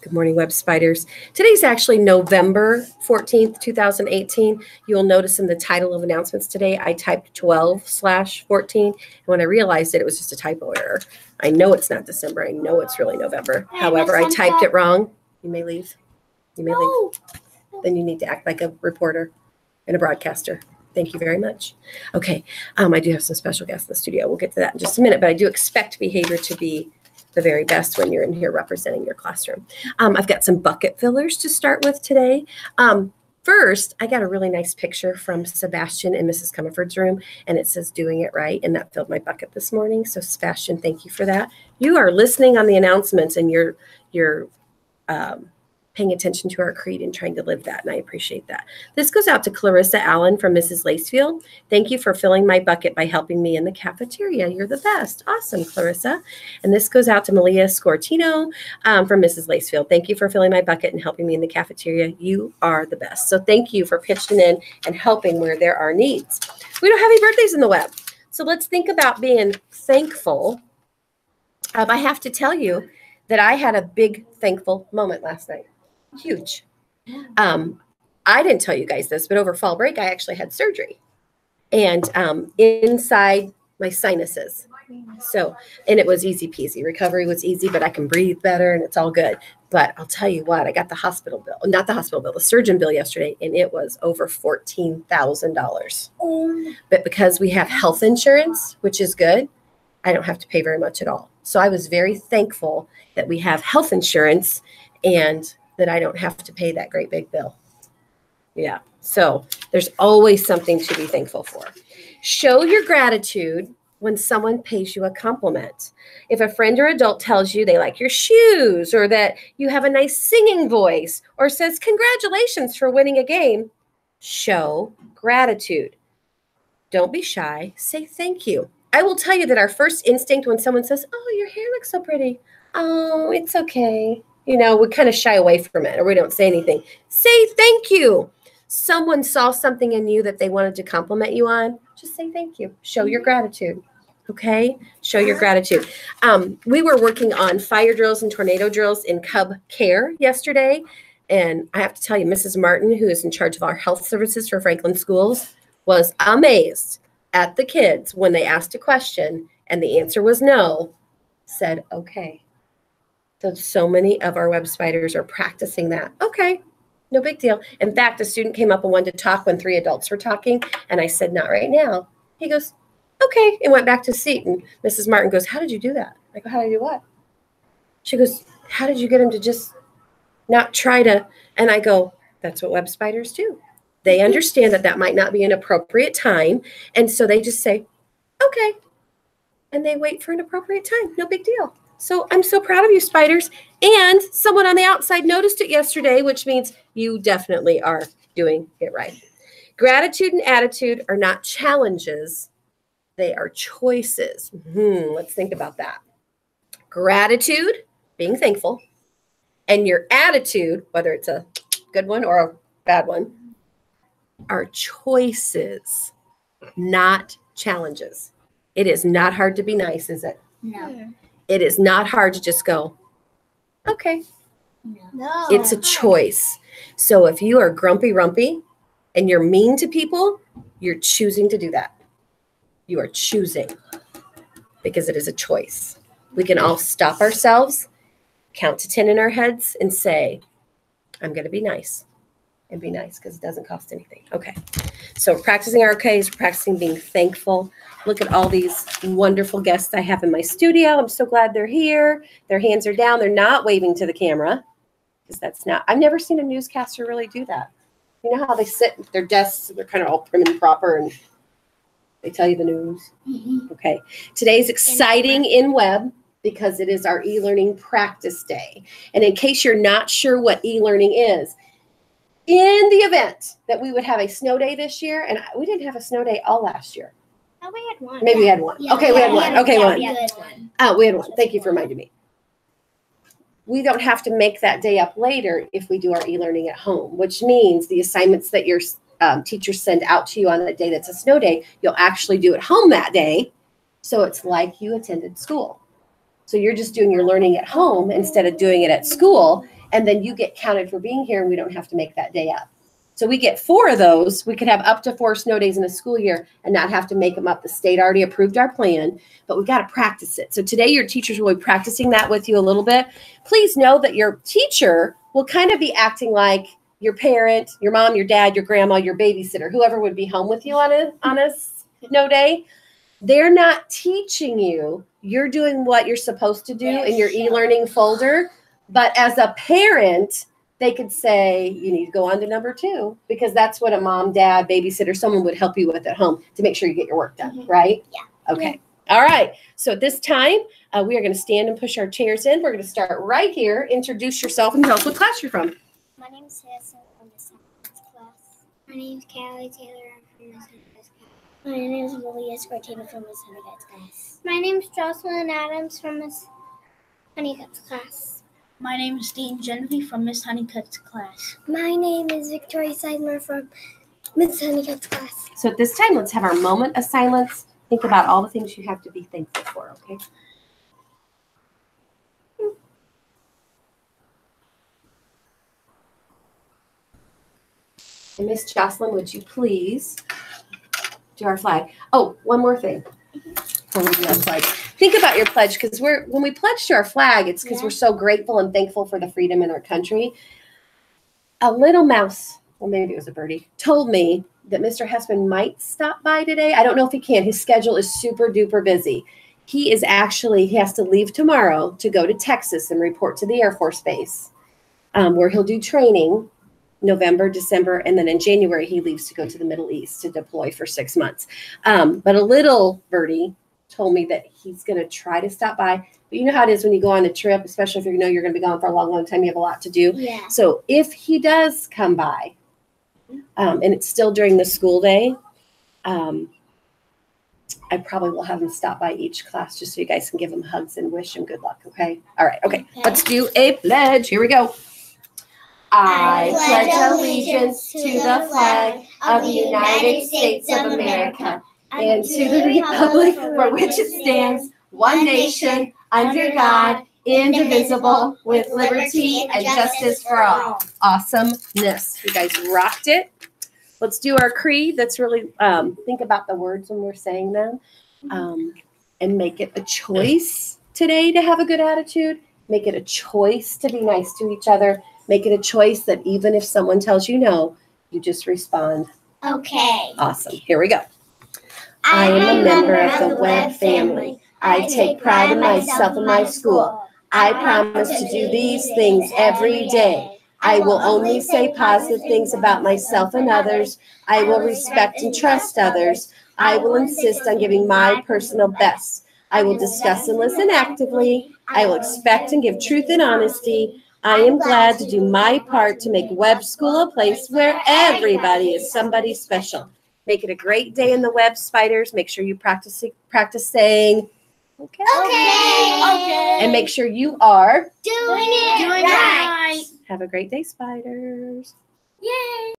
Good morning, Web Spiders. Today's actually November 14th, 2018. You'll notice in the title of announcements today, I typed 12/14. And when I realized it was just a typo error. I know it's not December. I know it's really November. However, I typed it wrong. You may leave. You may leave. Then you need to act like a reporter and a broadcaster. Thank you very much. Okay, I do have some special guests in the studio. We'll get to that in just a minute, but I do expect behavior to be the very best when you're in here representing your classroom. I've got some bucket fillers to start with today. First, I got a really nice picture from Sebastian in Mrs. Comerford's room, and it says doing it right, and that filled my bucket this morning. So Sebastian, thank you for that. You are listening on the announcements, and you're paying attention to our creed and trying to live that, and I appreciate that. This goes out to Clarissa Allen from Mrs. Lacefield. Thank you for filling my bucket by helping me in the cafeteria. You're the best. Awesome, Clarissa. And this goes out to Malia Scortino from Mrs. Lacefield. Thank you for filling my bucket and helping me in the cafeteria. You are the best. So thank you for pitching in and helping where there are needs. We don't have any birthdays in the web. So let's think about being thankful. I have to tell you that I had a big thankful moment last night. Huge. I didn't tell you guys this, but over fall break, I actually had surgery and inside my sinuses. So, and it was easy peasy. Recovery was easy, but I can breathe better and it's all good. But I'll tell you what, I got the hospital bill, not the hospital bill, the surgeon bill yesterday, and it was over $14,000. But because we have health insurance, which is good, I don't have to pay very much at all. So I was very thankful that we have health insurance and that I don't have to pay that great big bill. Yeah. So there's always something to be thankful for. Show your gratitude when someone pays you a compliment. If a friend or adult tells you they like your shoes or that you have a nice singing voice or says congratulations for winning a game, show gratitude. Don't be shy. Say thank you. I will tell you that our first instinct when someone says, oh, your hair looks so pretty. Oh, it's okay. You know, we kind of shy away from it or we don't say anything. Say thank you. Someone saw something in you that they wanted to compliment you on. Just say thank you. Show your gratitude. Okay? Show your gratitude. We were working on fire drills and tornado drills in Cub Care yesterday. And I have to tell you, Mrs. Martin, who is in charge of our health services for Franklin Schools, was amazed at the kids when they asked a question and the answer was no, said, okay. So many of our web spiders are practicing that. Okay, no big deal. In fact, a student came up and wanted to talk when 3 adults were talking, and I said, not right now. He goes, okay, and went back to his seat. And Mrs. Martin goes, how did you do that? I go, how did I do what? She goes, how did you get him to just not try to? And I go, that's what web spiders do. They understand that that might not be an appropriate time, and so they just say, okay, and they wait for an appropriate time. No big deal. So I'm so proud of you, spiders. And someone on the outside noticed it yesterday, which means you definitely are doing it right. Gratitude and attitude are not challenges. They are choices. Let's think about that. Gratitude, being thankful, and your attitude, whether it's a good one or a bad one, are choices, not challenges. It is not hard to be nice, is it? No. It is not hard to just go, okay. No. It's a choice. So if you are grumpy rumpy and you're mean to people, you're choosing to do that. You are choosing because it is a choice. We can all stop ourselves, count to 10 in our heads and say, I'm going to be nice. And be nice because it doesn't cost anything. Okay. So practicing our okays, practicing being thankful. Look at all these wonderful guests I have in my studio. I'm so glad they're here. Their hands are down. They're not waving to the camera because that's not, I've never seen a newscaster really do that. You know how they sit at their desks, they're kind of all prim and proper and they tell you the news. Okay. Today's exciting in web because it is our e-learning practice day. And in case you're not sure what e-learning is, in the event that we would have a snow day this year, and we didn't have a snow day all last year. Oh, we had one. Maybe we had one. Yeah, okay, we had one. Okay, one. We had one. Oh, we had one. Thank you for reminding me. We don't have to make that day up later if we do our e-learning at home, which means the assignments that your teachers send out to you on the day that's a snow day, you'll actually do at home that day. So it's like you attended school. So you're just doing your learning at home instead of doing it at school. and then you get counted for being here, and we don't have to make that day up. So we get 4 of those. We could have up to 4 snow days in a school year and not have to make them up. The state already approved our plan, but we've got to practice it. So today your teachers will be practicing that with you a little bit. Please know that your teacher will kind of be acting like your parent, your mom, your dad, your grandma, your babysitter, whoever would be home with you on a snow day. They're not teaching you. You're doing what you're supposed to do in your e-learning folder. But as a parent, they could say, you need to go on to number 2, because that's what a mom, dad, babysitter, someone would help you with at home to make sure you get your work done, right? Yeah. Okay. Yeah. All right. So at this time, we are going to stand and push our chairs in. We're going to start right here. Introduce yourself and tell us what class you're from. My name is Harrison from the science class. My name is Callie Taylor. I'm from the science class. My name is Lilia Scortina from the science class. My name is Jocelyn Adams from Miss Honeycutt's class. My name is Dean Genevieve from Miss Honeycutt's class. My name is Victoria Seidler from Miss Honeycutt's class. So at this time, let's have our moment of silence. Think about all the things you have to be thankful for, okay? And Miss Jocelyn, would you please do our flag? Oh, one more thing. Before we do our flag. Think about your pledge, because when we pledge to our flag, it's because we're so grateful and thankful for the freedom in our country. A little mouse, well, maybe it was a birdie, told me that Mr. Hessman might stop by today. I don't know if he can. His schedule is super duper busy. He has to leave tomorrow to go to Texas and report to the Air Force Base, where he'll do training November, December, and then in January he leaves to go to the Middle East to deploy for 6 months. But a little birdie told me that he's going to try to stop by. But you know how it is when you go on a trip, especially if you know you're going to be gone for a long, long time, you have a lot to do. Yeah. So if he does come by, and it's still during the school day, I probably will have him stop by each class just so you guys can give him hugs and wish him good luck, okay? All right, okay. Let's do a pledge. Here we go. I pledge allegiance to the flag of the United States of America and to the republic for which it stands, one nation, under God, indivisible, with liberty and justice for all. Awesomeness. You guys rocked it. Let's do our creed. Let's really think about the words when we're saying them, and make it a choice today to have a good attitude. Make it a choice to be nice to each other. Make it a choice that even if someone tells you no, you just respond. Okay. Awesome. Here we go. I am a member of the Webb family. I take pride in myself and my school. I promise to do these things every day. I will only say positive things about myself and others. I will respect and trust others. I will insist on giving my personal best. I will discuss and listen actively. I will expect and give truth and honesty. I am glad to do my part to make Webb School a place where everybody is somebody special. Make it a great day in the Webb, Spiders. Make sure you practice saying, okay. Okay. And make sure you are Doing it right. Have a great day, Spiders. Yay.